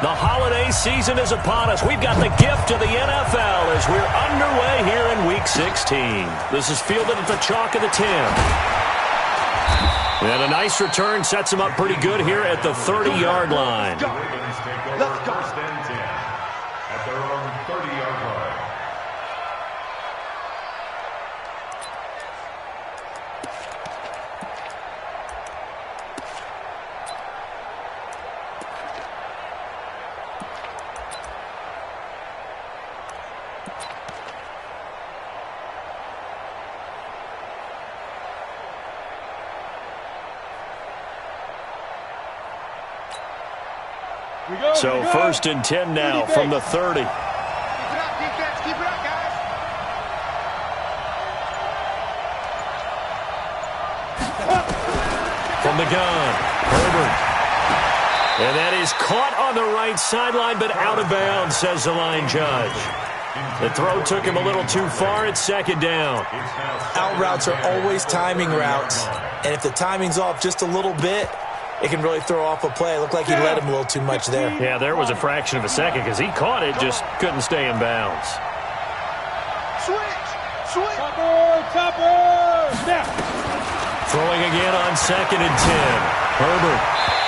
The holiday season is upon us. We've got the gift of the NFL as we're underway here in Week 16. This is fielded at the chalk of the 10. And a nice return sets him up pretty good here at the 30-yard line. Let's go. At their own 30-yard line. So 1st and 10 now from the 30. Keep it up, defense. Keep it up, guys. From the gun, Herbert. And that is caught on the right sideline, but out of bounds, says the line judge. The throw took him a little too far. It's 2nd down. Out routes are always timing routes. And if the timing's off just a little bit, it can really throw off a play. It looked like he led him a little too much there. Yeah, there was a fraction of a second because he caught it, just couldn't stay in bounds. Switch. Topper. Snap. Throwing again on 2nd and 10. Herbert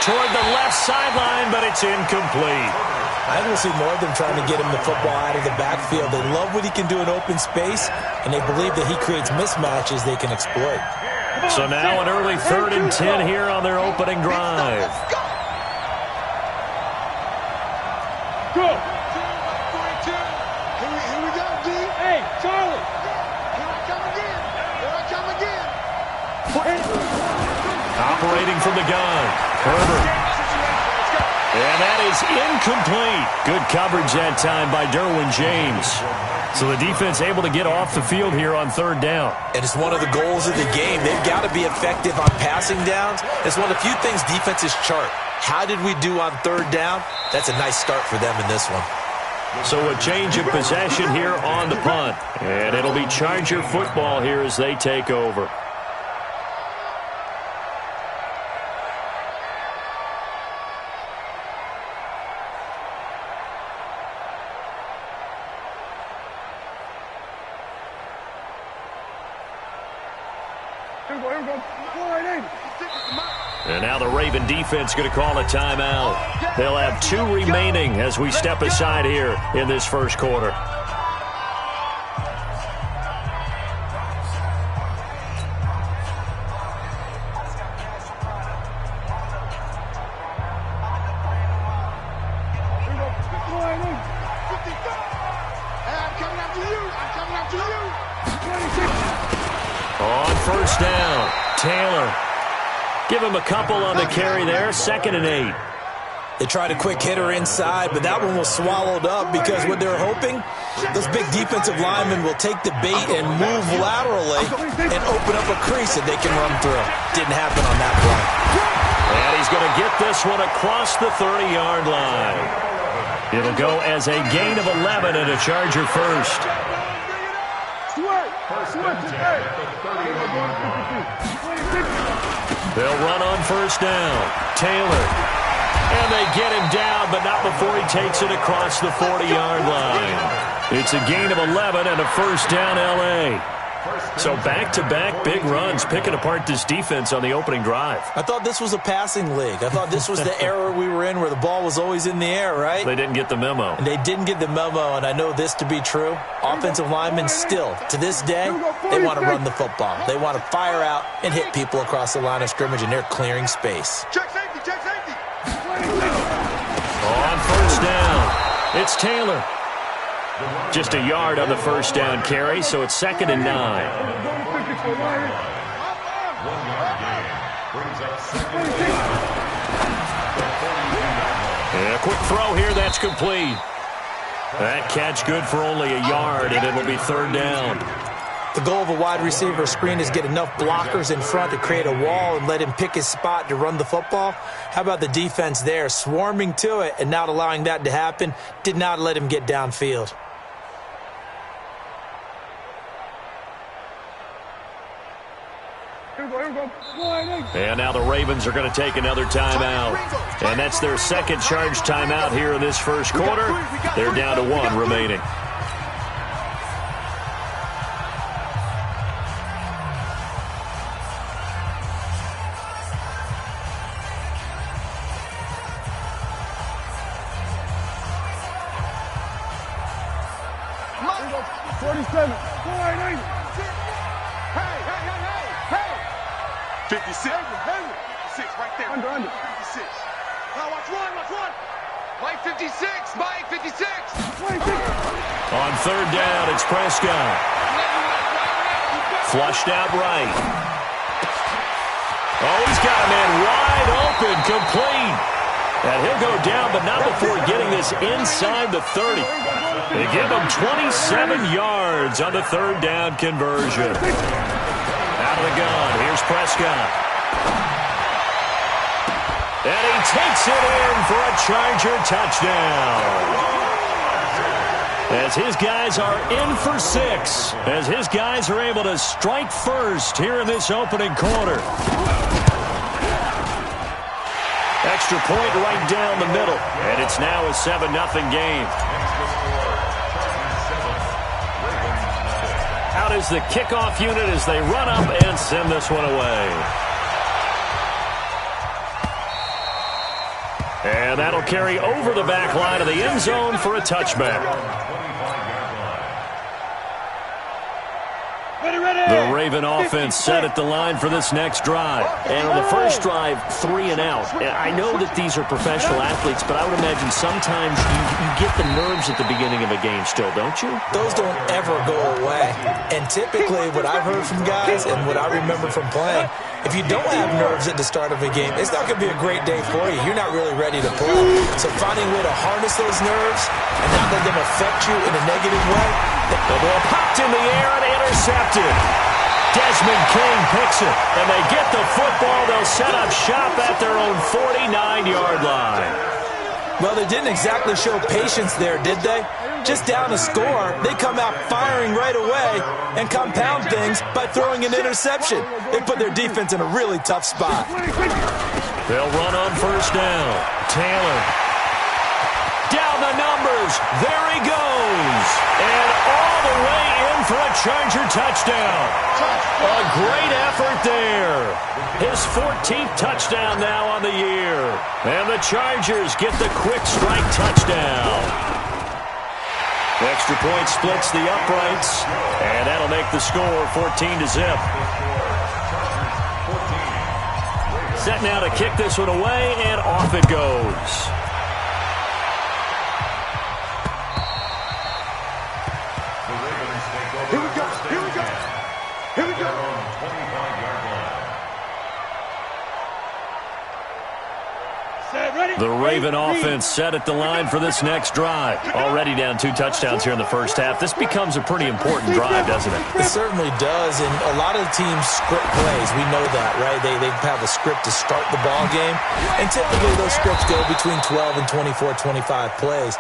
toward the left sideline, but it's incomplete. I think we'll see more of them trying to get him the football out of the backfield. They love what he can do in open space, and they believe that he creates mismatches they can exploit. So now an early 3rd and 10 here on their opening drive. Go. 42. Here we go, D. Hey, Charlie. Here I come again. Operating from the gun. Herbert. And that is incomplete. Good coverage that time by Derwin James. So the defense able to get off the field here on 3rd down. And it's one of the goals of the game. They've got to be effective on passing downs. It's one of the few things defenses chart. How did we do on 3rd down? That's a nice start for them in this one. So a change of possession here on the punt. And it'll be Charger football here as they take over. And now the Raven defense going to call a timeout. They'll have 2 remaining as we step aside here in this 1st quarter. On 1st down, Taylor. Give him a couple on the carry there. 2nd and 8. They tried a quick hitter inside, but that one was swallowed up because what they're hoping, those big defensive linemen will take the bait and move laterally and open up a crease that they can run through. Didn't happen on that play. And he's going to get this one across the 30-yard line. It'll go as a gain of 11 and a Charger first. They'll run on 1st down. Taylor. And they get him down, but not before he takes it across the 40-yard line. It's a gain of 11 and a 1st down, L.A. So back-to-back big runs, picking apart this defense on the opening drive. I thought this was a passing league. I thought this was the era we were in where the ball was always in the air, right? They didn't get the memo. And they didn't get the memo, and I know this to be true. Offensive linemen still, to this day, they want to run the football. They want to fire out and hit people across the line of scrimmage, and they're clearing space. Check safety, check safety. On 1st down, it's Taylor. Just a yard on the 1st down carry, so it's 2nd and 9. And a quick throw here, that's complete. That catch good for only a yard, and it'll be 3rd down. The goal of a wide receiver screen is get enough blockers in front to create a wall and let him pick his spot to run the football. How about the defense there, swarming to it and not allowing that to happen? Did not let him get downfield. Here we go. And now the Ravens are going to take another timeout. And that's their second charge timeout here in this first quarter. They're down to 1 remaining. On third down, it's Prescott. Flushed out right. Oh, he's got a man wide open, complete. And he'll go down, but not before getting this inside the 30. They give him 27 yards on the third down conversion. Out of the gun, here's Prescott. And he takes it in for a Charger touchdown. As his guys are in for 6. As his guys are able to strike first here in this opening quarter. Extra point right down the middle. And it's now a 7-0 game. Out is the kickoff unit as they run up and send this one away. And that'll carry over the back line of the end zone for a touchback. The Raven offense set at the line for this next drive. And on the first drive, 3 and out. I know that these are professional athletes, but I would imagine sometimes you get the nerves at the beginning of a game still, don't you? Those don't ever go away. And typically what I've heard from guys and what I remember from playing, if you don't have nerves at the start of a game, it's not going to be a great day for you. You're not really ready to play. So finding a way to harness those nerves and not let them affect you in a negative way. The ball popped in the air and intercepted. Desmond King picks it, and they get the football. They'll set up shop at their own 49-yard line. Well, they didn't exactly show patience there, did they? Just down a score, they come out firing right away and compound things by throwing an interception. They put their defense in a really tough spot. They'll run on first down. Taylor. Down the numbers. There he goes. And all the way in for a Charger touchdown. A great effort there. His 14th touchdown now on the year. And the Chargers get the quick strike touchdown. Extra point splits the uprights. And that'll make the score 14-0. Set now to kick this one away, and off it goes. Here we go. Here we go. Here we go. 25-yard line. The Raven offense set at the line for this next drive. Already down 2 touchdowns here in the first half. This becomes a pretty important drive, doesn't it? It certainly does, and a lot of the teams script plays. We know that, right? They have a script to start the ball game, and typically those scripts go between 12 and 24, 25 plays.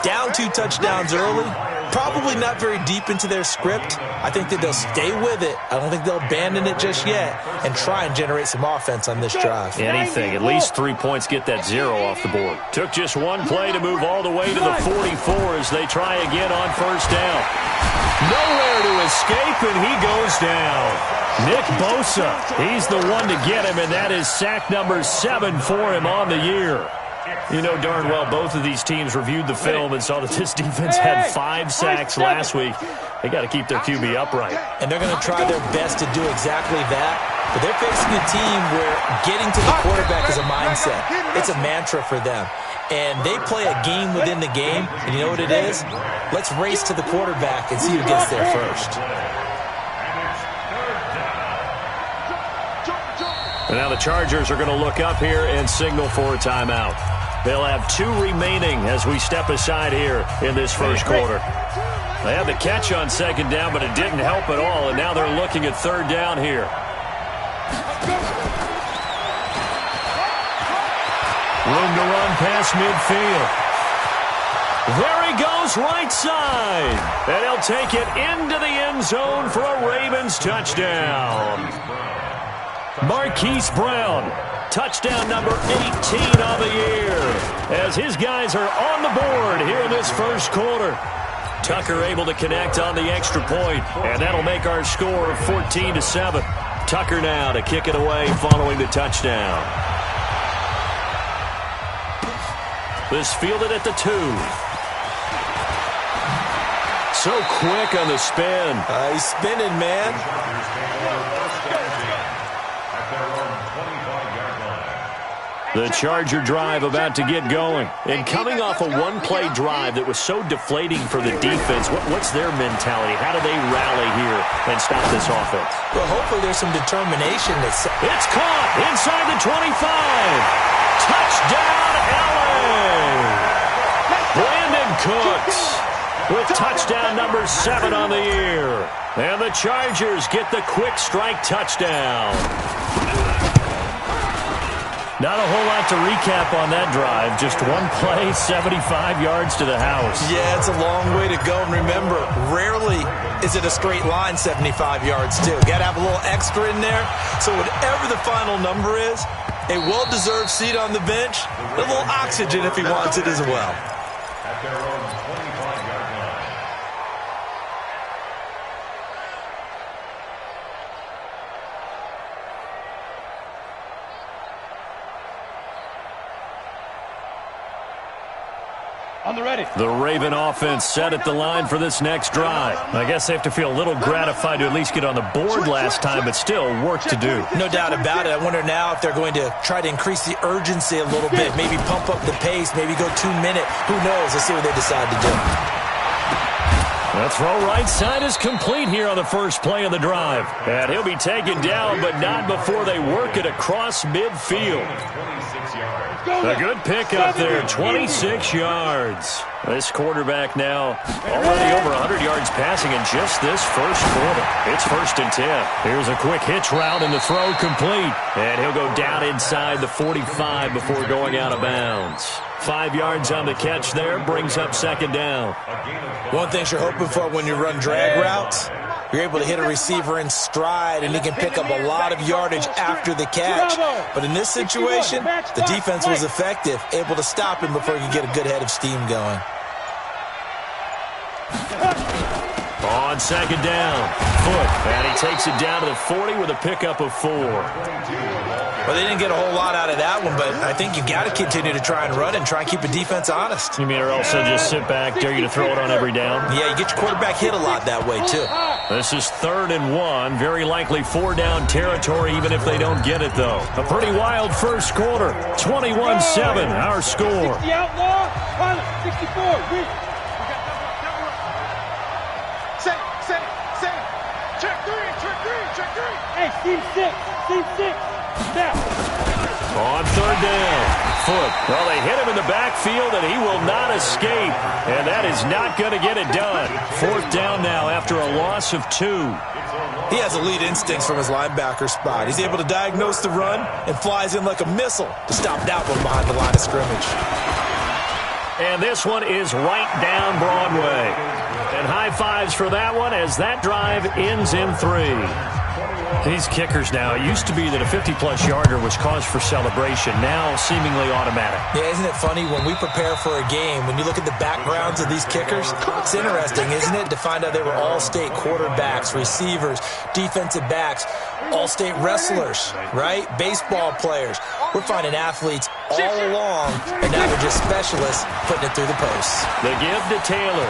Down 2 touchdowns early, probably not very deep into their script. I think that they'll stay with it. I don't think they'll abandon it just yet and try and generate some offense on this drive. Anything, at least 3 points, get that 0 off the board. Took just 1 play to move all the way to the 44 as they try again on first down. Nowhere to escape, and he goes down. Nick Bosa, he's the one to get him, and that is sack number 7 for him on the year. You know darn well both of these teams reviewed the film and saw that this defense had 5 sacks last week. They got to keep their QB upright. And they're going to try their best to do exactly that. But they're facing a team where getting to the quarterback is a mindset. It's a mantra for them. And they play a game within the game. And you know what it is? Let's race to the quarterback and see who gets there first. And now the Chargers are going to look up here and signal for a timeout. They'll have 2 remaining as we step aside here in this first quarter. They had the catch on second down, but it didn't help at all, and now they're looking at third down here. Room to run past midfield. There he goes, right side. And he'll take it into the end zone for a Ravens touchdown. Marquise Brown, touchdown number 18 on the year, as his guys are on the board here in this first quarter. Tucker able to connect on the extra point, and that'll make our score 14-7. Tucker now to kick it away following the touchdown. This fielded at the 2. So quick on the spin. He's spinning, man. The Charger drive about to get going. And coming off a one-play drive that was so deflating for the defense, what's their mentality? How do they rally here and stop this offense? Well, hopefully there's some determination. It's caught inside the 25. Touchdown, LA! Brandon Cooks with touchdown number 7 on the year. And the Chargers get the quick strike touchdown. Not a whole lot to recap on that drive. Just one play, 75 yards to the house. Yeah, it's a long way to go. And remember, rarely is it a straight line 75 yards, too. Got to have a little extra in there. So whatever the final number is, a well-deserved seat on the bench, a little oxygen if he wants it as well. At their own 25-yard line. On the ready. The Raven offense set at the line for this next drive. I guess they have to feel a little gratified to at least get on the board last time, but still work to do. No doubt about it. I wonder now if they're going to try to increase the urgency a little bit, maybe pump up the pace, maybe go 2-minute. Who knows? Let's see what they decide to do. The throw right side is complete here on the first play of the drive. And he'll be taken down, but not before they work it across midfield. 26 yards. A good pickup there, 26 yards. This quarterback now already over 100 yards passing in just this first quarter. It's 1st and 10. Here's a quick hitch route and the throw complete. And he'll go down inside the 45 before going out of bounds. 5 yards on the catch there, brings up 2nd down. One thing you're hoping for when you run drag routes, you're able to hit a receiver in stride, and he can pick up a lot of yardage after the catch. But in this situation, the defense was effective, able to stop him before he could get a good head of steam going. On 2nd down, Foot, and he takes it down to the 40 with a pickup of 4. Well, they didn't get a whole lot out of that one, but I think you got to continue to try and run and try and keep the defense honest. You mean or also just sit back, dare you to throw it on every down? Yeah, you get your quarterback hit a lot that way, too. This is 3rd and 1, very likely 4-down territory even if they don't get it, though. A pretty wild first quarter, 21-7, our score. 60 outlaw, 64. Check three. Hey, team 6. Now. On 3rd down, Foot. Well, they hit him in the backfield, and he will not escape. And that is not going to get it done. 4th down now after a loss of 2. He has elite instincts from his linebacker spot. He's able to diagnose the run and flies in like a missile to stop that one behind the line of scrimmage. And this one is right down Broadway. And high fives for that one as that drive ends in 3. These kickers now, it used to be that a 50-plus yarder was cause for celebration, now seemingly automatic. Yeah, isn't it funny when we prepare for a game, when you look at the backgrounds of these kickers, it's interesting, isn't it, to find out they were all-state quarterbacks, receivers, defensive backs, all-state wrestlers, right? Baseball players. We're finding athletes all along, and now they're just specialists putting it through the posts. The give to Taylor.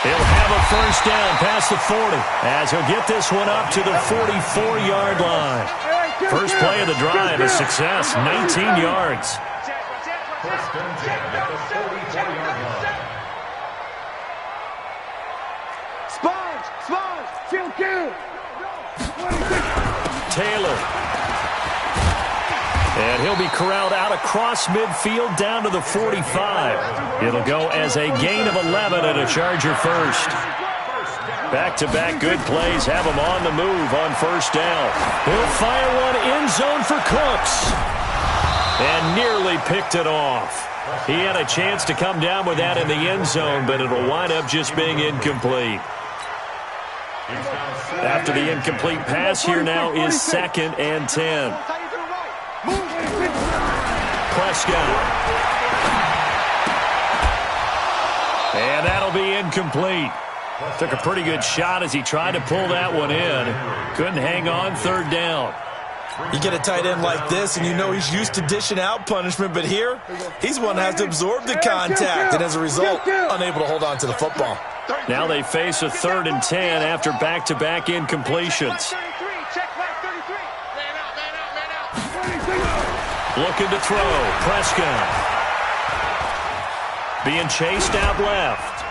He'll have a 1st down past the 40 as he'll get this one up to the 44-yard line. First play of the drive, a success, 19 yards. 1st and 10 at the 44-yard line. Sponge, feel good. Taylor. And he'll be corralled out across midfield down to the 45. It'll go as a gain of 11 and a Charger first. Back-to-back good plays have him on the move on 1st down. He'll fire one end zone for Cooks. And nearly picked it off. He had a chance to come down with that in the end zone, but it'll wind up just being incomplete. After the incomplete pass, here now is 2nd and 10. Prescott. And that'll be incomplete. Took a pretty good shot as he tried to pull that one in. Couldn't hang on, 3rd down. You get a tight end like this, and you know he's used to dishing out punishment, but here, he's one that has to absorb the contact, and as a result, unable to hold on to the football. Now they face a 3rd and 10 after back-to-back incompletions. Looking to throw. Prescott. Being chased out left.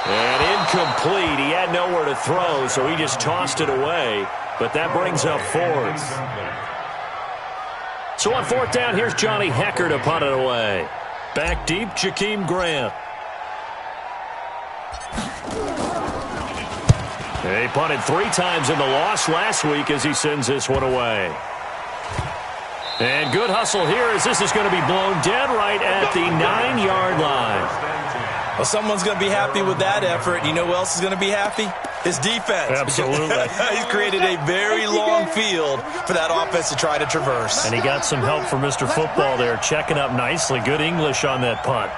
And incomplete. He had nowhere to throw, so he just tossed it away. But that brings up 4th. So on 4th down, here's Johnny Hecker to punt it away. Back deep, Jakeem Grant. He punted 3 times in the loss last week as he sends this one away. And good hustle here as this is going to be blown dead right at the 9-yard line. Well, someone's going to be happy with that effort. You know who else is going to be happy? His defense. Absolutely. He's created a very long field for that offense to try to traverse. And he got some help from Mr. Football there, checking up nicely. Good English on that punt.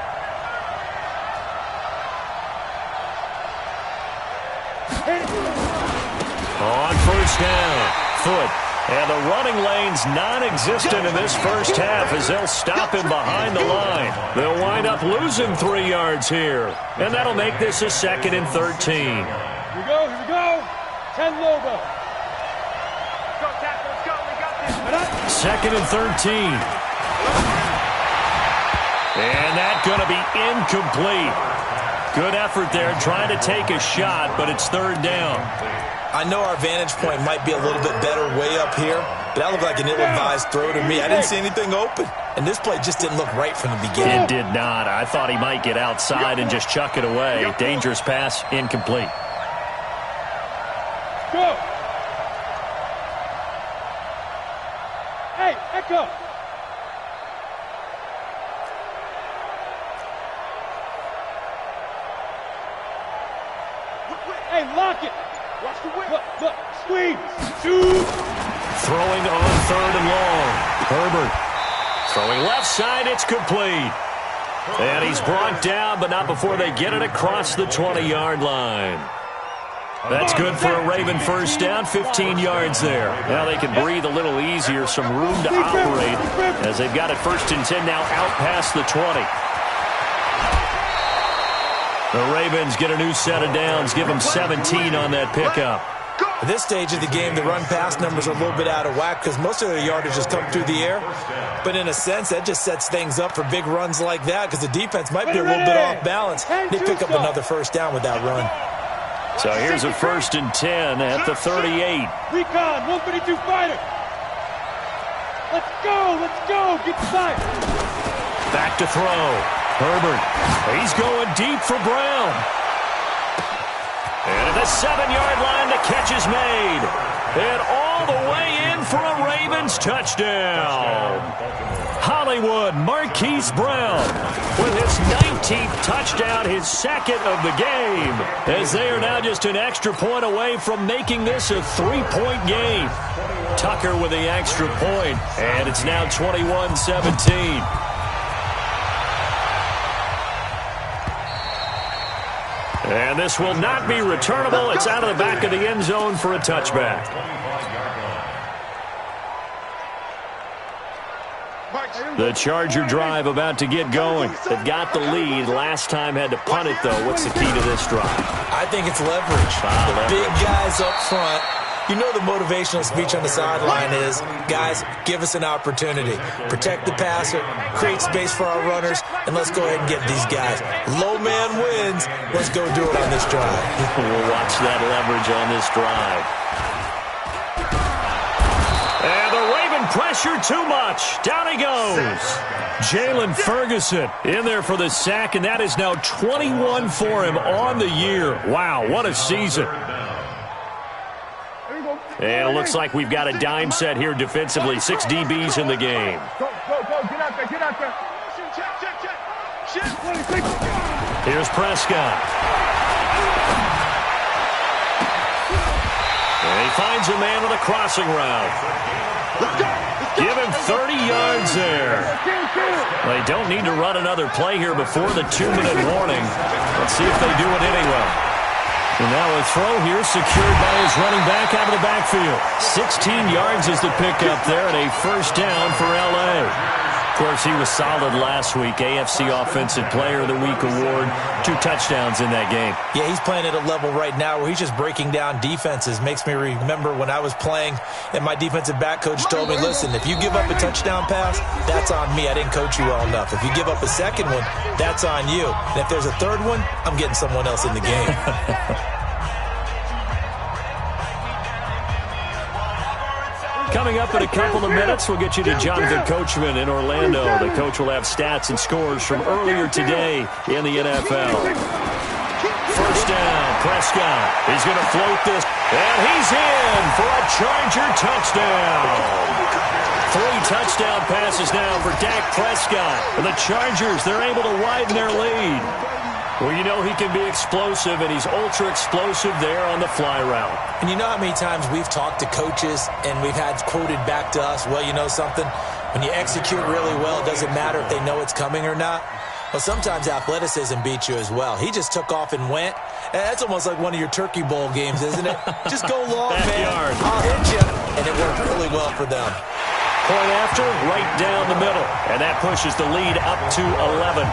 On 1st down, Foot. And the running lane's non-existent in this first half as they'll stop him behind the line. They'll wind up losing 3 yards here. And that'll make this a 2nd and 13. Here we go, 10 logo. Go, tackle, let's go, we got this. 2nd and 13. And that's going to be incomplete. Good effort there trying to take a shot, but it's 3rd down. I know our vantage point might be a little bit better way up here, but that looked like an ill-advised throw to me. I didn't see anything open, and this play just didn't look right from the beginning. It did not. I thought he might get outside and just chuck it away. Dangerous pass, incomplete. Go! Hey, Echo! Hey, lock it! Watch the whip. Look, squeeze. Shoot. Throwing on 3rd and long. Herbert. Throwing left side, it's complete. And he's brought down, but not before they get it across the 20-yard line. That's good for a Raven 1st down, 15 yards there. Now they can breathe a little easier, some room to operate as they've got it 1st and 10 now out past the 20. The Ravens get a new set of downs, give them 17 on that pickup. At this stage of the game, the run-pass numbers are a little bit out of whack because most of their yardage has come through the air. But in a sense, that just sets things up for big runs like that because the defense might be a little bit off balance. They pick up another 1st down with that run. So here's a 1st and 10 at the 38. Recon, 152 fighter. Let's go, get inside. Back to throw. Herbert, he's going deep for Brown. And at the 7-yard line, the catch is made. And all the way in for a Ravens touchdown. Hollywood Marquise Brown with his 19th touchdown, his 2nd of the game, as they are now just an extra point away from making this a 3-point game. Tucker with the extra point, and it's now 21-17. And this will not be returnable. It's out of the back of the end zone for a touchback. The Charger drive about to get going. They've got the lead. Last time had to punt it, though. What's the key to this drive? I think it's leverage. The big guys up front. You know the motivational speech on the sideline is, guys, give us an opportunity. Protect the passer, create space for our runners, and let's go ahead and get these guys. Low man wins. Let's go do it on this drive. We'll watch that leverage on this drive. And the Raven pressure too much. Down he goes. Jalen Ferguson in there for the sack, and that is now 21 for him on the year. Wow, what a season. And it looks like we've got a dime set here defensively. 6 DBs in the game. Go, get out there. Here's Prescott. And he finds a man on the crossing route. Give him 30 yards there. They don't need to run another play here before the 2-minute warning. Let's see if they do it anyway. And now a throw here secured by his running back out of the backfield. 16 yards is the pickup there, and a first down for L.A. Of course, he was solid last week. AFC Offensive Player of the Week award. 2 touchdowns in that game. Yeah, he's playing at a level right now where he's just breaking down defenses. Makes me remember when I was playing and my defensive back coach told me, listen, if you give up a touchdown pass, that's on me. I didn't coach you well enough. If you give up a second one, that's on you. And if there's a third one, I'm getting someone else in the game. Coming up in a couple of minutes, we'll get you to Jonathan Coachman in Orlando. The coach will have stats and scores from earlier today in the NFL. First down, Prescott. He's going to float this, and he's in for a Charger touchdown. 3 touchdown passes now for Dak Prescott. And the Chargers, they're able to widen their lead. Well, you know he can be explosive, and he's ultra-explosive there on the fly route. And you know how many times we've talked to coaches and we've had quoted back to us, well, you know something? When you execute really well, it doesn't matter if they know it's coming or not. Well, sometimes athleticism beats you as well. He just took off and went. And that's almost like one of your Turkey Bowl games, isn't it? Just go long, man. I'll hit you. And it worked really well for them. Point after, right down the middle. And that pushes the lead up to 11.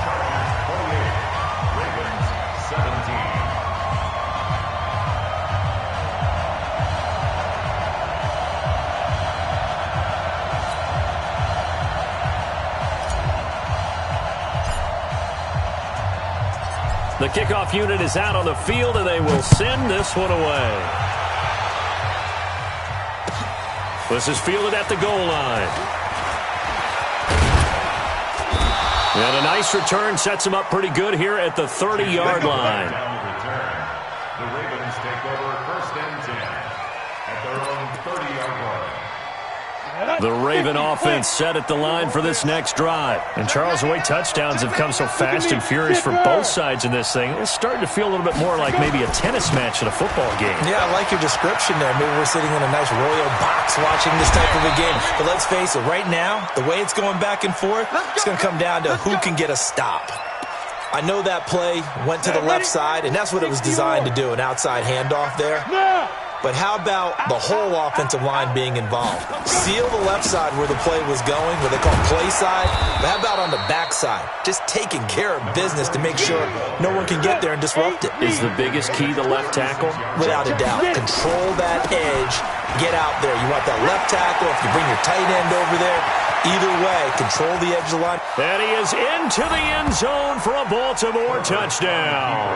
The kickoff unit is out on the field, and they will send this one away. This is fielded at the goal line. And a nice return sets him up pretty good here at the 30-yard line. The Ravens take over first and 10 at their own 30-yard line. The Raven offense set at the line for this next drive. And Charles, the way touchdowns have come so fast and furious for both sides in this thing, it's starting to feel a little bit more like maybe a tennis match in a football game. Yeah, I like your description there. Maybe we're sitting in a nice royal box watching this type of a game. But let's face it, right now, the way it's going back and forth, it's going to come down to who can get a stop. I know that play went to the left side, and that's what it was designed to do, an outside handoff there. But how about the whole offensive line being involved? Seal the left side where the play was going, what they call play side. But how about on the back side? Just taking care of business to make sure no one can get there and disrupt it. Is the biggest key the left tackle? Without a doubt. Control that edge. Get out there. You want that left tackle. If you bring your tight end over there, either way, control the edge of the line. And he is into the end zone for a Baltimore touchdown.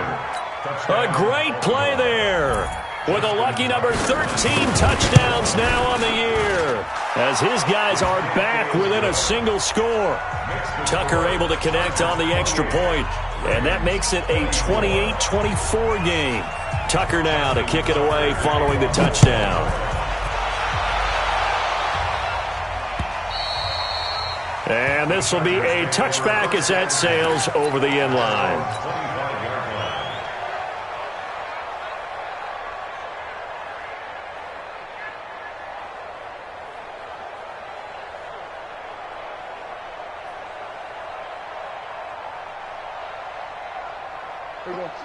A great play there. With a lucky number 13 touchdowns now on the year, as his guys are back within a single score. Tucker able to connect on the extra point, and that makes it a 28-24 game. Tucker now to kick it away following the touchdown. And this will be a touchback as that sails over the end line.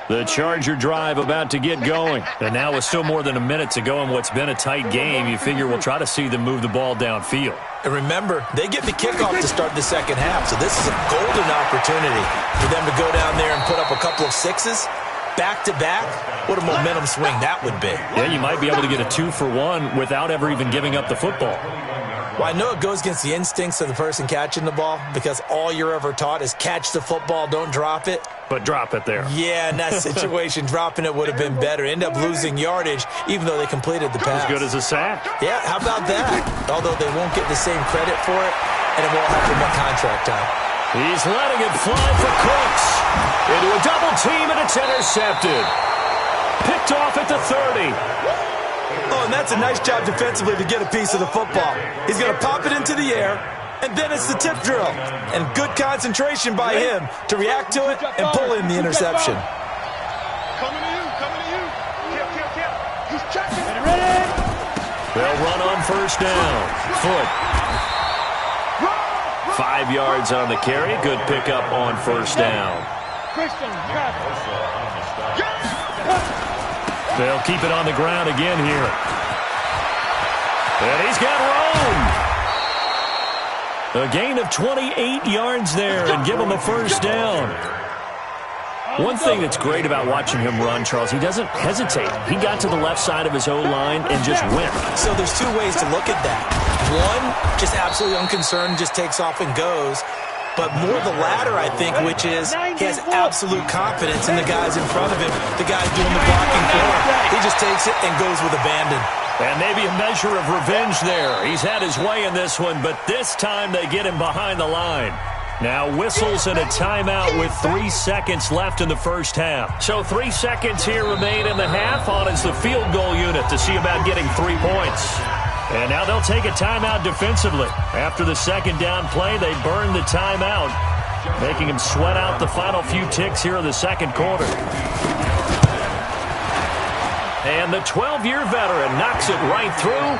The Charger drive about to get going. And now with still more than a minute to go in what's been a tight game, you figure we'll try to see them move the ball downfield. And remember, they get the kickoff to start the second half, so this is a golden opportunity for them to go down there and put up a couple of sixes back-to-back. What a momentum swing that would be. Yeah, you might be able to get a 2-for-1 without ever even giving up the football. Well, I know it goes against the instincts of the person catching the ball because all you're ever taught is catch the football, don't drop it. But drop it there. Yeah, in that situation, dropping it would have been better. End up losing yardage, even though they completed the pass. As good as a sack. Yeah, how about that? Although they won't get the same credit for it, and it won't help them at contract time. He's letting it fly for Cooks. Into a double team, and it's intercepted. Picked off at the 30. Oh, and that's a nice job defensively to get a piece of the football. He's going to pop it into the air, and then it's the tip drill. And good concentration by him to react to it and pull in the interception. Coming to you, coming to you. Kill. He's checking. Ready? They'll run on first down. Foot. 5 yards on the carry. Good pickup on first down. They'll keep it on the ground again here. And he's got room. A gain of 28 yards there and give him a first down. One thing that's great about watching him run, Charles, he doesn't hesitate. He got to the left side of his O-line and just went. So there's two ways to look at that. One, just absolutely unconcerned, just takes off and goes. But more the latter, I think, which is he has absolute confidence in the guys in front of him, the guys doing the blocking for him. He just takes it and goes with abandon. And maybe a measure of revenge there. He's had his way in this one, but this time they get him behind the line. Now whistles and a timeout with 3 seconds left in the first half. So 3 seconds here remain in the half. On is the field goal unit to see about getting 3 points. And now they'll take a timeout defensively. After the second down play, they burn the timeout, making him sweat out the final few ticks here in the second quarter. And the 12-year veteran knocks it right through.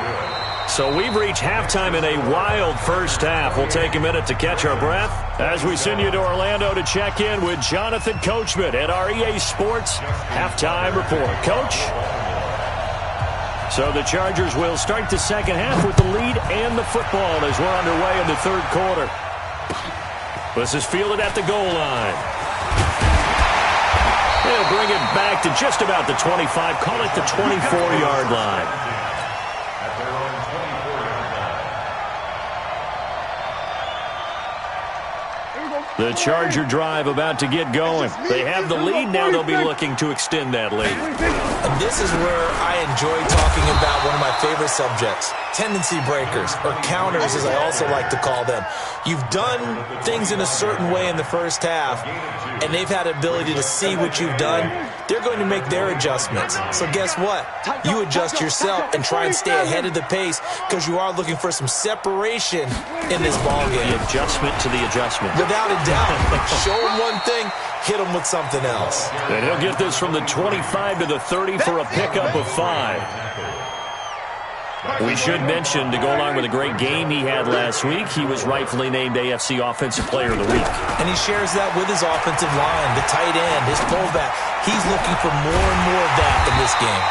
So we've reached halftime in a wild first half. We'll take a minute to catch our breath as we send you to Orlando to check in with Jonathan Coachman at our EA Sports Halftime Report. Coach? So the Chargers will start the second half with the lead and the football as we're underway in the third quarter. This is fielded at the goal line. They'll bring it back to just about the 25, call it the 24-yard line. The Charger drive about to get going. They have the lead. Now they'll be looking to extend that lead. And this is where I enjoy talking about one of my favorite subjects, tendency breakers, or counters as I also like to call them. You've done things in a certain way in the first half, and they've had the ability to see what you've done. They're going to make their adjustments. So guess what? You adjust yourself and try and stay ahead of the pace because you are looking for some separation in this ballgame. The adjustment to the adjustment. Without a doubt. Show him one thing, hit him with something else. And he'll get this from the 25 to the 30 for a pickup of 5. We should mention, to go along with a great game he had last week, he was rightfully named AFC Offensive Player of the Week. And he shares that with his offensive line, the tight end, his fullback. He's looking for more and more of that in this game.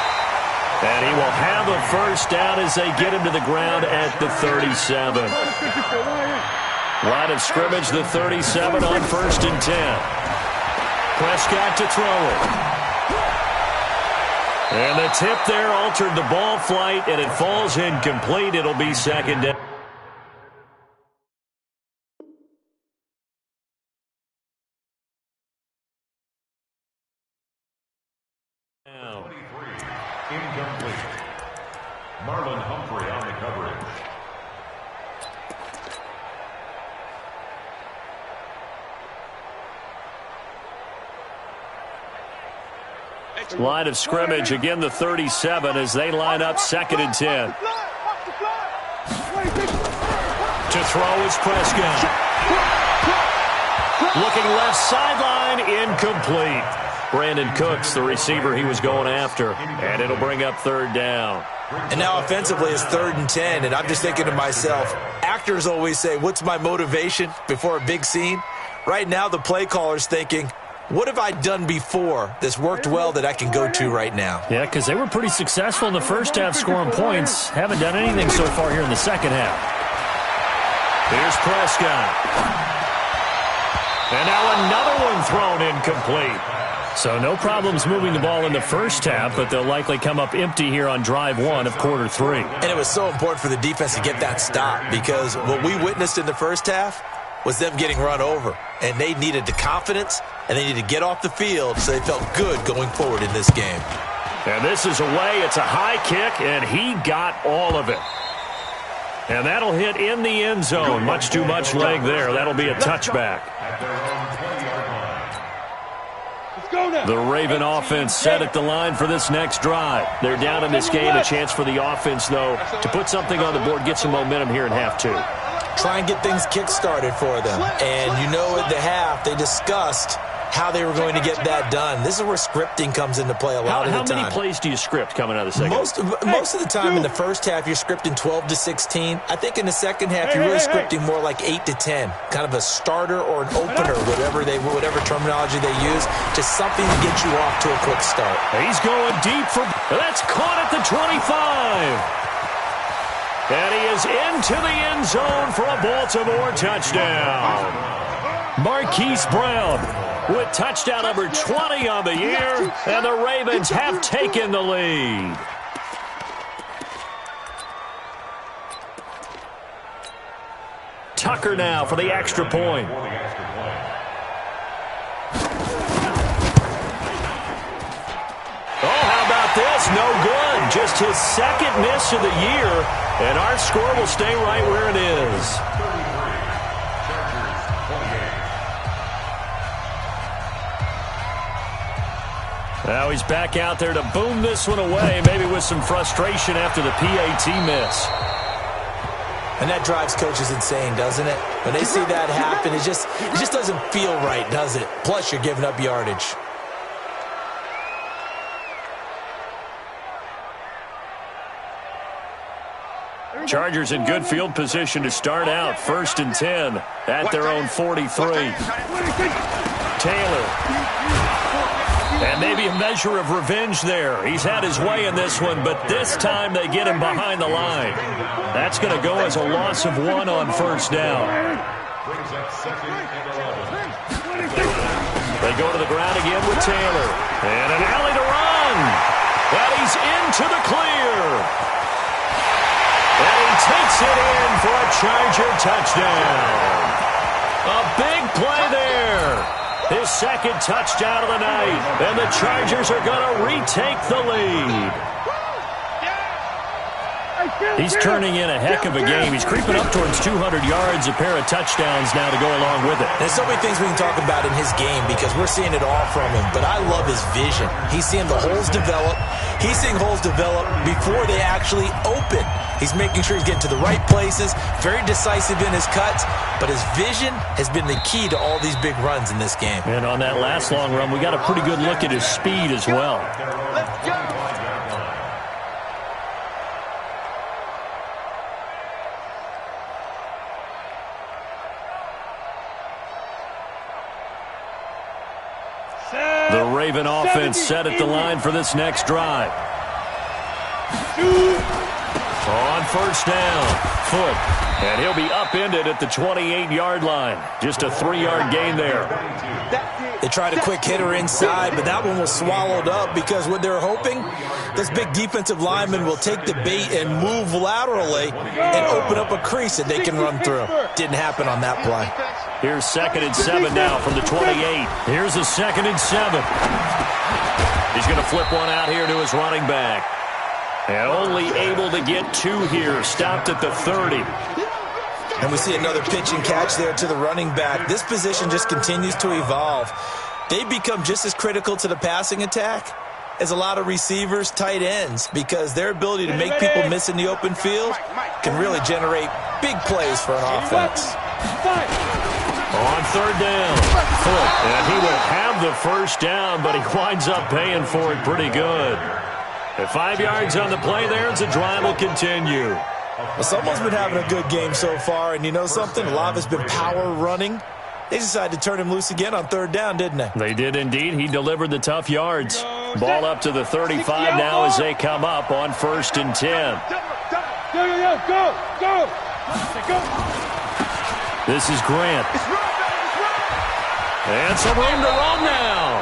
And he will have a first down as they get him to the ground at the 37. Line of scrimmage, the 37 on 1st and 10. Prescott to throw it. And the tip there altered the ball flight, and it falls incomplete. It'll be second down. Incomplete. Marlon Humphrey on the coverage. Line of scrimmage, again the 37 as they line up 2nd and 10. To throw is Prescott. Looking left sideline, incomplete. Brandon Cooks, the receiver he was going after, and it'll bring up 3rd down. And now offensively it's 3rd and 10, and I'm just thinking to myself, actors always say, what's my motivation before a big scene? Right now the play caller's thinking, what have I done before that's worked well that I can go to right now? Yeah, because they were pretty successful in the first half scoring points. Haven't done anything so far here in the second half. Here's Prescott. And now another one thrown incomplete. So no problems moving the ball in the first half, but they'll likely come up empty here on drive 1 of quarter 3. And it was so important for the defense to get that stop because what we witnessed in the first half was them getting run over. And they needed the confidence, and they needed to get off the field so they felt good going forward in this game. And this is away. It's a high kick, and he got all of it. And that'll hit in the end zone. Much too much leg there. That'll be a touchback. The Raven offense set at the line for this next drive. They're down in this game. A chance for the offense, though, to put something on the board, get some momentum here in half 2. Try and get things kick-started for them. And you know at the half they discussed how they were going to get that done. This is where scripting comes into play a lot of the time. How many plays do you script coming out of the second? Most of the time in the first half, you're scripting 12 to 16. I think in the second half, you're really scripting more like 8 to 10. Kind of a starter or an opener, whatever terminology they use, just something to get you off to a quick start. He's going deep for... That's caught at the 25. And he is into the end zone for a Baltimore touchdown. Marquise Brown with touchdown number 20 on the year, and the Ravens have taken the lead. Tucker now for the extra point. Oh, how about this? No good. Just his second miss of the year, and our score will stay right where it is. Now he's back out there to boom this one away, maybe with some frustration after the PAT miss. And that drives coaches insane, doesn't it? When they see that happen, it just doesn't feel right, does it? Plus, you're giving up yardage. Chargers in good field position to start out. 1st and 10 at their own 43. Taylor. And maybe a measure of revenge there. He's had his way in this one, but this time they get him behind the line. That's going to go as a loss of 1 on 1st down. They go to the ground again with Taylor. And an alley to run. And he's into the clear. And he takes it in for a Charger touchdown. A big play there. His second touchdown of the night. And the Chargers are going to retake the lead. He's turning in a heck of a game. He's creeping up towards 200 yards, a pair of touchdowns now to go along with it. There's so many things we can talk about in his game because we're seeing it all from him, but I love his vision. He's seeing the holes develop. He's seeing holes develop before they actually open. He's making sure he's getting to the right places, very decisive in his cuts, but his vision has been the key to all these big runs in this game. And on that last long run, we got a pretty good look at his speed as well. Let's go. The Raven offense set at the line for this next drive. On 1st down, Foot. And he'll be upended at the 28-yard line. Just a 3-yard gain there. They tried a quick hitter inside, but that one was swallowed up because what they're hoping, this big defensive lineman will take the bait and move laterally and open up a crease that they can run through. Didn't happen on that play. Here's 2nd and 7 now from the 28. Here's a 2nd and 7. He's going to flip one out here to his running back. And only able to get 2 here. Stopped at the 30. And we see another pitch and catch there to the running back. This position just continues to evolve. They become just as critical to the passing attack as a lot of receivers, tight ends, because their ability to make people miss in the open field can really generate big plays for an offense. On 3rd down, Foot. And he will have the 1st down, but he winds up paying for it pretty good. At 5 yards on the play there, and the drive will continue. Well, someone's been having a good game so far, and you know something? A lot of it's been power running. They decided to turn him loose again on 3rd down, didn't they? They did indeed. He delivered the tough yards. Ball up to the 35 now as they come up on 1st and 10. Go! This is Grant. And some room to run now.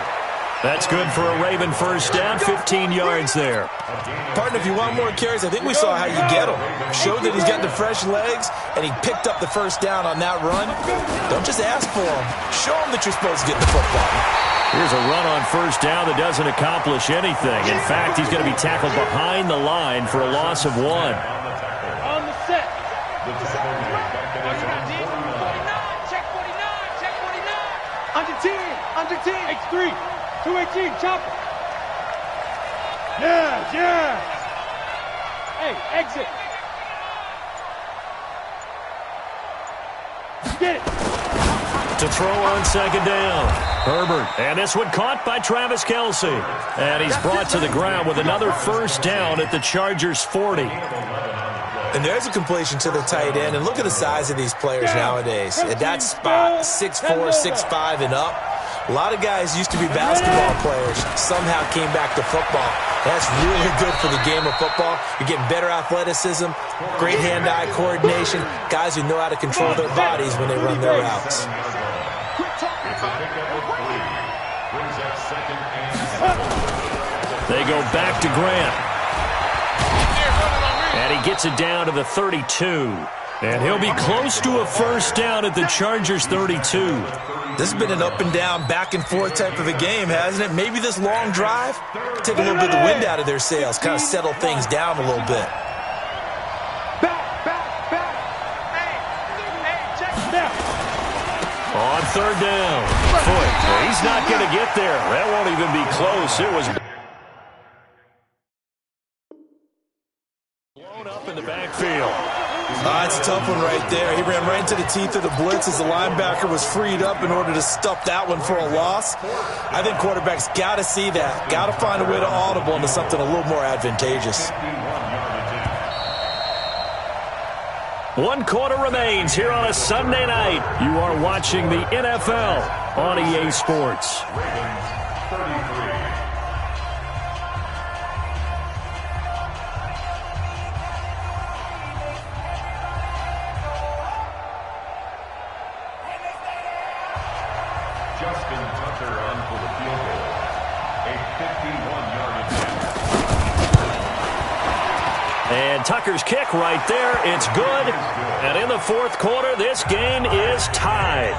That's good for a Raven 1st down, 15 yards there. Partner, if you want more carries, I think we saw how you get him. Showed that he's got the fresh legs, and he picked up the 1st down on that run. Don't just ask for him. Show him that you're supposed to get the football. Here's a run on 1st down that doesn't accomplish anything. In fact, he's going to be tackled behind the line for a loss of 1. On the set. Check 49. Under 10. X3. 218, chopper. Yeah. Hey, exit. Get it. To throw on second down. Herbert. And this one caught by Travis Kelce. And he's brought to the ground with another first down at the Chargers' 40. And there's a completion to the tight end. And look at the size of these players nowadays. At that spot, 6'4", 6'5", and up. A lot of guys used to be basketball players, somehow came back to football. That's really good for the game of football. You're getting better athleticism, great hand-eye coordination, guys who know how to control their bodies when they run their routes. They go back to Grant. And he gets it down to the 32. And he'll be close to a first down at the Chargers' 32. This has been an up-and-down, back-and-forth type of a game, hasn't it? Maybe this long drive, take a little bit of the wind out of their sails, kind of settle things down a little bit. On third down, Foot. He's not going to get there. That won't even be close. It was blown up in the backfield. It's a tough one right there. He ran right into the teeth of the blitz as the linebacker was freed up in order to stuff that one for a loss. I think quarterbacks got to see that. Got to find a way to audible into something a little more advantageous. 1 quarter remains here on a Sunday night. You are watching the NFL on EA Sports. And Tucker's kick right there. It's good. And in the fourth quarter, this game is tied.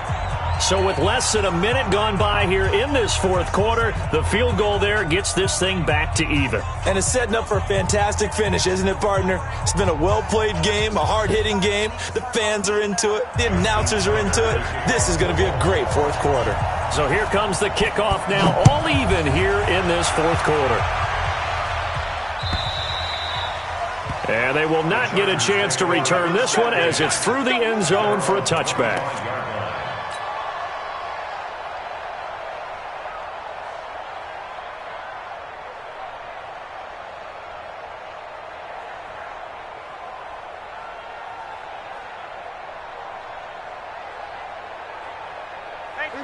So with less than a minute gone by here in this fourth quarter, the field goal there gets this thing back to even. And it's setting up for a fantastic finish, isn't it, partner? It's been a well-played game, a hard-hitting game. The fans are into it. The announcers are into it. This is going to be a great fourth quarter. So here comes the kickoff now, all even here in this fourth quarter. And they will not get a chance to return this one as it's through the end zone for a touchback.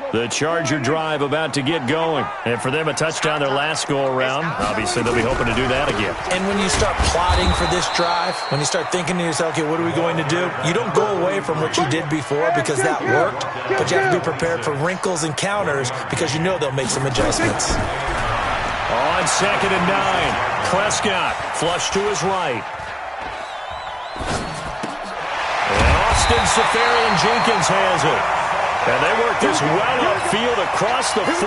The Charger drive about to get going. And for them, a touchdown their last go-around. Obviously, they'll be hoping to do that again. And when you start plotting for this drive, when you start thinking to yourself, okay, what are we going to do? You don't go away from what you did before because that worked, but you have to be prepared for wrinkles and counters because you know they'll make some adjustments. On 2nd and 9, Prescott flush to his right. And Austin Seferian-Jenkins has it. And they work this well upfield across the 45.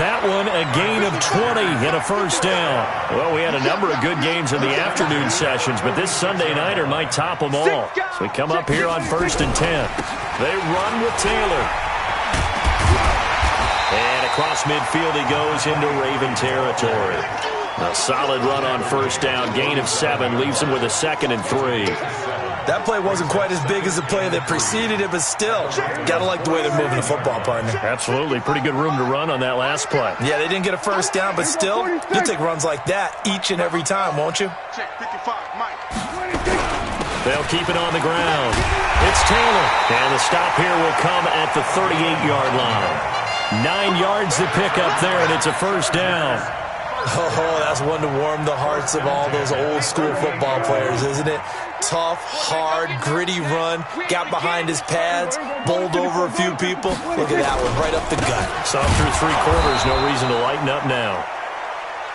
That one a gain of 20 and a first down. Well, we had a number of good games in the afternoon sessions, but this Sunday nighter might top them all. So we come up here on 1st and 10. They run with Taylor. And across midfield he goes into Raven territory. A solid run on first down, gain of 7, leaves him with a 2nd and 3. That play wasn't quite as big as the play that preceded it, but still, got to like the way they're moving the football, partner. Absolutely. Pretty good room to run on that last play. Yeah, they didn't get a first down, but still, you'll take runs like that each and every time, won't you? They'll keep it on the ground. It's Taylor. And the stop here will come at the 38-yard line. 9 yards to pick up there, and it's a first down. Oh, that's one to warm the hearts of all those old-school football players, isn't it? Tough, hard, gritty run, got behind his pads, bowled over a few people. Look at that one, right up the gut. So through 3 quarters, no reason to lighten up now.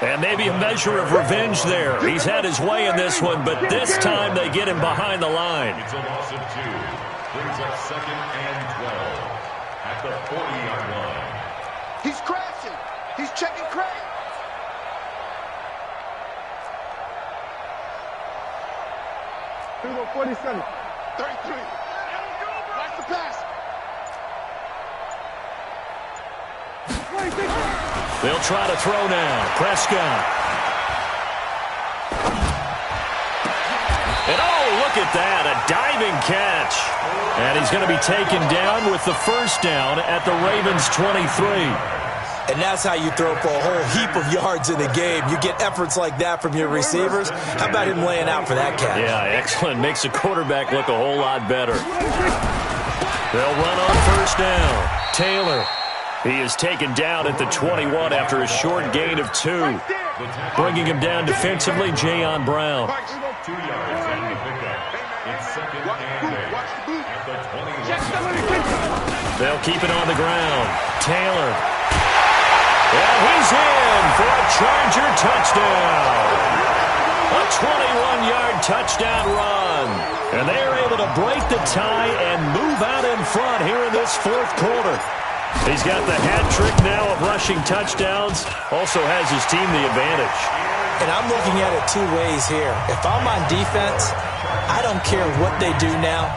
And maybe a measure of revenge there. He's had his way in this one, but this time they get him behind the line. It's a loss of 2. Brings up 2nd and 12 at the 40-yard line. He's crashing. He's checking crash. Here we go, 47. 33. Watch the pass. They'll try to throw now. Prescott. And oh, look look at that, a diving catch. And he's going to be taken down with the first down at the Ravens' 23. And that's how you throw for a whole heap of yards in the game. You get efforts like that from your receivers. How about him laying out for that catch? Yeah, excellent. Makes the quarterback look a whole lot better. They'll run on first down. Taylor. He is taken down at the 21 after a short gain of 2. Bringing him down defensively, Jayon Brown. 2 yards on the pickup. It's second and 8 at the 21. They'll keep it on the ground. Taylor. And he's in for a Charger touchdown. A 21-yard touchdown run. And they are able to break the tie and move out in front here in this fourth quarter. He's got the hat trick now of rushing touchdowns. Also has his team the advantage. And I'm looking at it 2 ways here. If I'm on defense, I don't care what they do now.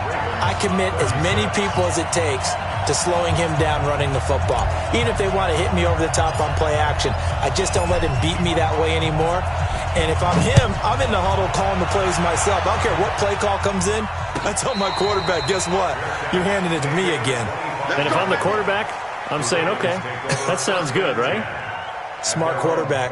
I commit as many people as it takes to slowing him down running the football. Even if they want to hit me over the top on play action, I just don't let him beat me that way anymore. And if I'm him, I'm in the huddle calling the plays myself. I don't care what play call comes in. I tell my quarterback, guess what? You're handing it to me again. And if I'm the quarterback, I'm saying, okay, that sounds good, right? Smart quarterback.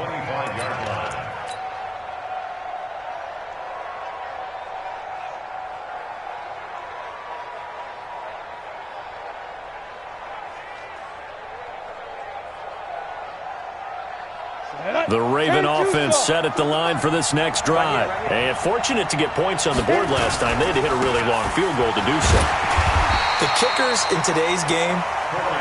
The Raven offense set at the line for this next drive. And fortunate to get points on the board last time. They had to hit a really long field goal to do so. The kickers in today's game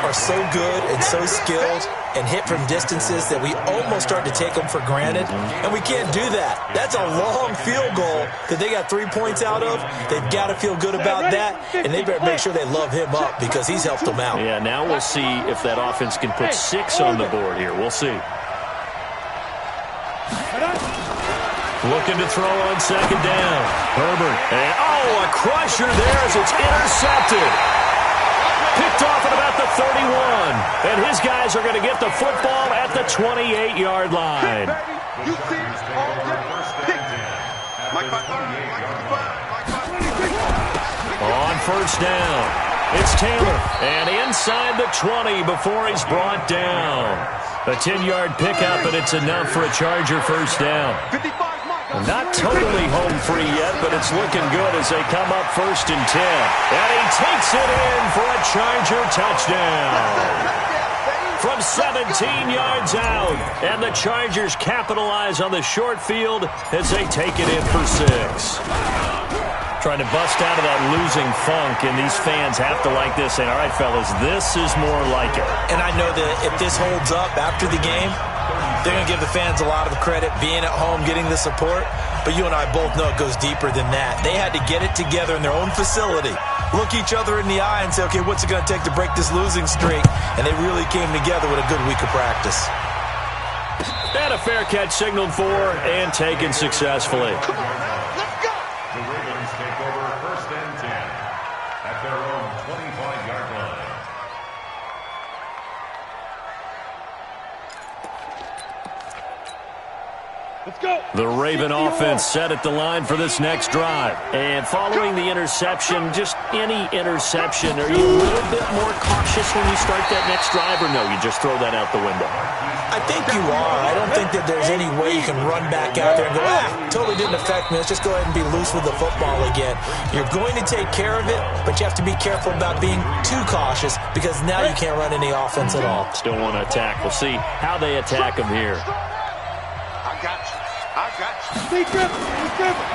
are so good and so skilled and hit from distances that we almost start to take them for granted, and we can't do that. That's a long field goal that they got 3 points out of. They've got to feel good about that, and they better make sure they love him up because he's helped them out. Yeah, now we'll see if that offense can put 6 on the board here. We'll see. Looking to throw on second down. Herbert. And, a crusher there as it's intercepted. Picked off at about the 31. And his guys are going to get the football at the 28-yard line. On first down, it's Taylor. And inside the 20 before he's brought down. A 10-yard pickup, and it's enough for a Charger first down. Not totally home free yet, but it's looking good as they come up first and 10. And he takes it in for a Charger touchdown. From 17 yards out. And the Chargers capitalize on the short field as they take it in for 6. Trying to bust out of that losing funk, and these fans have to like this. And all right, fellas, this is more like it. And I know that if this holds up after the game, they're going to give the fans a lot of credit being at home, getting the support. But you and I both know it goes deeper than that. They had to get it together in their own facility, look each other in the eye and say, okay, what's it going to take to break this losing streak? And they really came together with a good week of practice. And a fair catch signaled for and taken successfully. The Ravens take over first and 10 at their own 25-yard line. Let's go. The Raven offense set at the line for this next drive. And following the interception, just any interception, are you a little bit more cautious when you start that next drive, or no, you just throw that out the window? I think you are. I don't think that there's any way you can run back out there and go, totally didn't affect me. Let's just go ahead and be loose with the football again. You're going to take care of it, but you have to be careful about being too cautious because now you can't run any offense at all. Still want to attack. We'll see how they attack him here. I got you. I got you. Stay driven. Stay driven.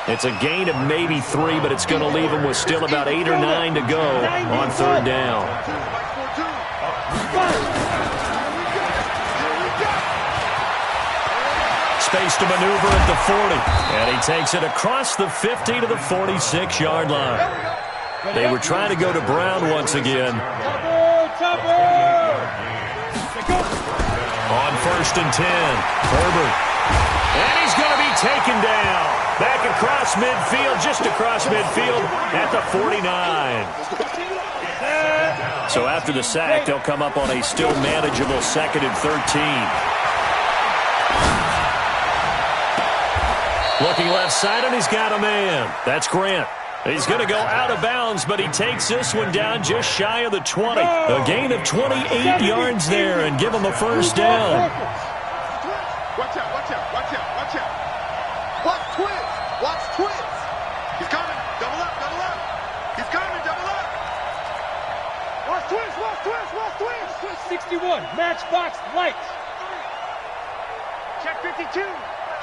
It's a gain of maybe 3, but it's going to leave him with still about 8 or 9 to go on third down. Space to maneuver at the 40. And he takes it across the 50 to the 46-yard line. They were trying to go to Brown once again. On first and 10, Herbert. And he's going to be taken down. Back across midfield, just across midfield at the 49. So after the sack, they'll come up on a still manageable 2nd and 13. Looking left side, and he's got a man. That's Grant. He's going to go out of bounds, but he takes this one down just shy of the 20. A gain of 28 yards there, and give him a first down. Watch out, watch out, watch out, watch out. Watch twins, watch twins. He's coming, double up, double up. He's coming, double up. Watch twins, watch twins, watch twins. 61, matchbox lights. Check 52.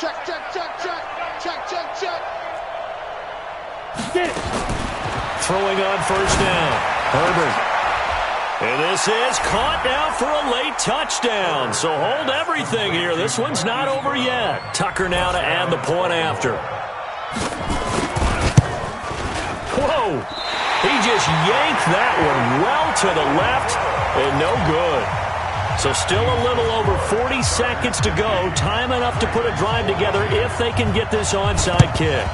Check, check, check, check, check, check, check. Get it. Throwing on first down. Herbert. And this is caught now for a late touchdown. So hold everything here. This one's not over yet. Tucker now to add the point after. Whoa. He just yanked that one well to the left and no good. So still a little over 40 seconds to go. Time enough to put a drive together if they can get this onside kick.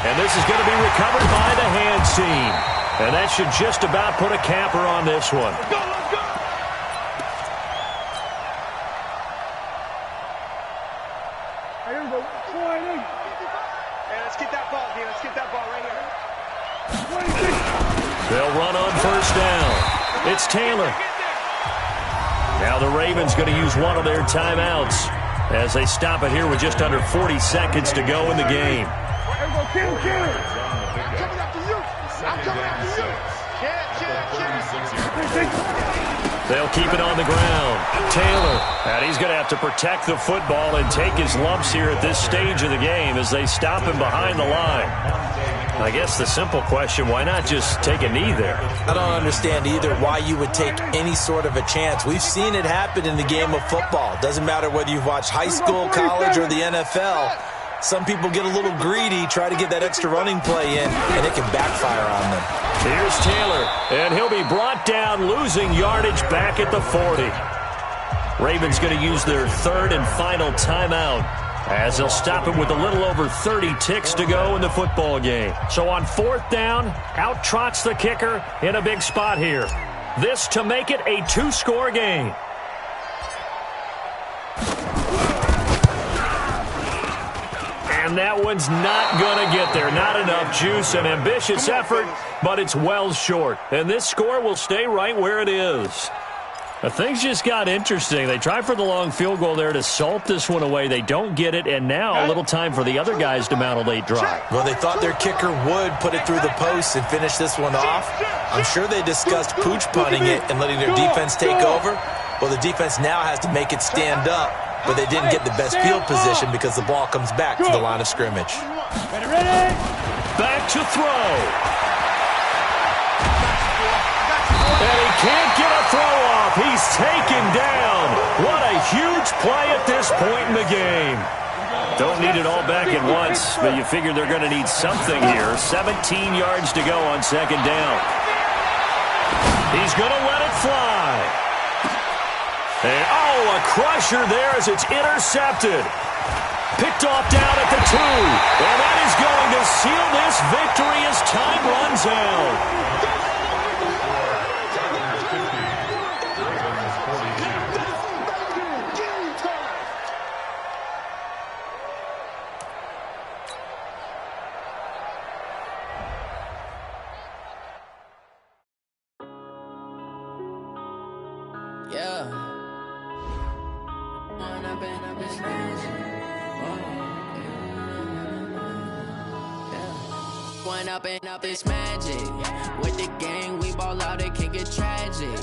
And this is going to be recovered by the hands team. And that should just about put a capper on this one. Let's go, let's go. Hey, here we go. Hey, let's get that ball, D. Let's get that ball right here. 26. They'll run on first down. It's Taylor. Now the Ravens going to use one of their timeouts as they stop it here with just under 40 seconds to go in the game. I'm coming after you. I'm coming after you. They'll keep it on the ground. Taylor, and he's going to have to protect the football and take his lumps here at this stage of the game as they stop him behind the line. I guess the simple question, why not just take a knee there? I don't understand either why you would take any sort of a chance. We've seen it happen in the game of football. Doesn't matter whether you've watched high school, college, or the NFL. Some people get a little greedy, try to get that extra running play in, and it can backfire on them. Here's Taylor, and he'll be brought down, losing yardage back at the 40. Ravens going to use their third and final timeout as they'll stop it with a little over 30 ticks to go in the football game. So on fourth down, out trots the kicker in a big spot here. This to make it a two-score game. And that one's not going to get there. Not enough juice. An ambitious effort, but it's well short. And this score will stay right where it is. But things just got interesting. They try for the long field goal there to salt this one away. They don't get it, and now a little time for the other guys to mount a late drive. Well, they thought their kicker would put it through the post and finish this one off. I'm sure they discussed pooch punting it and letting their defense take over. Well, the defense now has to make it stand up, but they didn't get the best field position because the ball comes back to the line of scrimmage. Ready? Back to throw. And he can't get a throw off. He's taken down. What a huge play at this point in the game. Don't need it all back at once, but you figure they're going to need something here. 17 yards to go on second down. He's going to let it fly. And, oh, a crusher there as it's intercepted. Picked off down at the 2. And that is going to seal this victory as time runs out. Up it's magic. With the gang, we ball out, it can get tragic.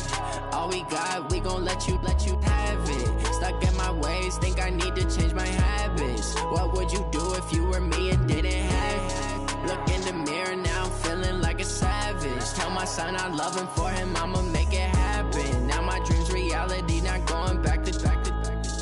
All we got, we gon' let you have it. Stuck in my ways, think I need to change my habits. What would you do if you were me and didn't have it? Look in the mirror, now I'm feeling like a savage. Tell my son I love him, for him I'ma make it happen. Now my dream's reality, not going back to.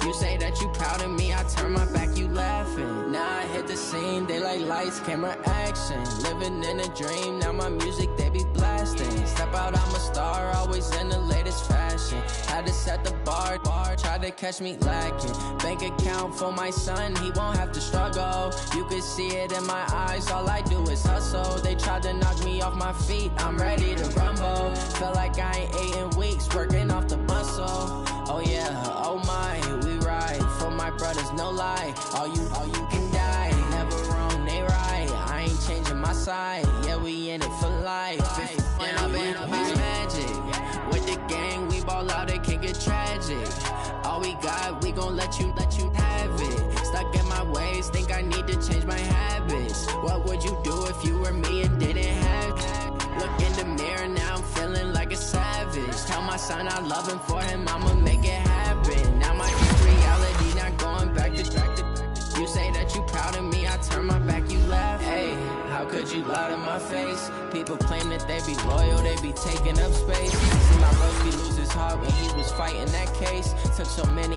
You say that you proud of me, I turn my back, you laughing. Now I hit the scene, they like lights, camera, action. Living in a dream, now my music, they be blasting. Step out, I'm a star, always in the latest fashion. Had to set the bar, try to catch me lacking. Bank account for my son, he won't have to struggle. You can see it in my eyes, all I do is hustle. They tried to knock me off my feet, I'm ready to rumble. Feel like I ain't ate in weeks, working off the muscle. Oh yeah, oh my, we ride for my brothers, no lie. All you can die, never my side. Yeah, we in it for life. And I've been magic. With the gang, we ball out, it can get tragic. All we got, we gon' let you have it. Stuck in my ways, think I need to change my habits. What would you do if you were me and didn't have it? Look in the mirror, now I'm feeling like a savage. Tell my son I love him, for him I'ma make it happen. Now my reality, not going back to you say that you proud of me, I turn my back, you laugh. Hey, how could you lie to my face? People claim that they be loyal, they be taking up space. See my broski lose his heart when he was fighting that case. Took so many